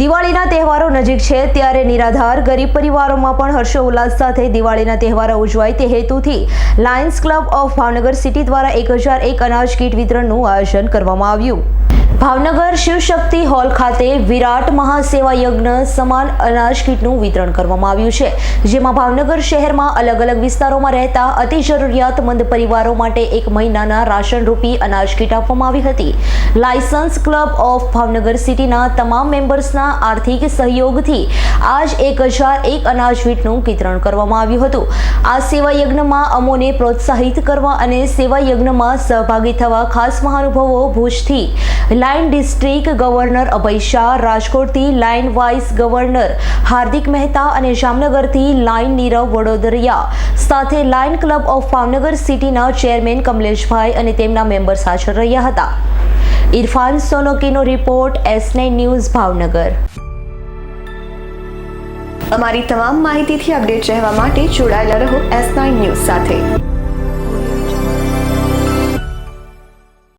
દિવાળીના તહેવારો નજીક છે ત્યારે નિરાધાર ગરીબ પરિવારોમાં પણ હર્ષોલ્લાસ સાથે દિવાળીના તહેવારો ઉજવાય તે હેતુથી Lions club of Bhavnagar city દ્વારા 1001 અનાજ કીટ વિતરણનું આયોજન કરવામાં આવ્યું। ભાવનગર શિવશક્તિ હોલ ખાતે વિરાટ મહાસેવા યજ્ઞ સમાન અનાજ કીટનું વિતરણ કરવામાં આવ્યું છે, જેમાં ભાવનગર શહેરમાં અલગ અલગ વિસ્તારોમાં રહેતા અતિ જરૂરિયાતમંદ પરિવારો માટે એક મહિનાના રાશન રૂપી અનાજ કીટ આપવામાં આવી હતી। લાયન્સ ક્લબ ઓફ ભાવનગર સિટીના તમામ મેમ્બર્સના આર્થિક સહયોગથી આજ 1001 અનાજ કીટનું વિતરણ કરવામાં આવ્યું હતું। આ સેવા યજ્ઞમાં અમોને પ્રોત્સાહિત કરવા અને સેવા યજ્ઞમાં સહભાગી થવા ખાસ મહાનુભાવો ભુજથી લાયન ડિસ્ટ્રિક્ટ ગવર્નર અભય શાહ, રાજકોટથી લાયન વાઇસ ગવર્નર હાર્દિક મહેતા અને જામનગરથી લાયન નીરવ વડોદરિયા સાથે લાયન ક્લબ ઓફ ભાવનગર સિટીના ચેરમેન કમલેશભાઈ અને તેમના મેમ્બર્સ હાજર રહ્યા હતા। ઇરફાન સોનોકીનો રિપોર્ટ, S9 ન્યૂઝ, ભાવનગર। અમારી તમામ માહિતીથી અપડેટ રહેવા માટે જોડાયેલા રહો S9 ન્યૂઝ સાથે।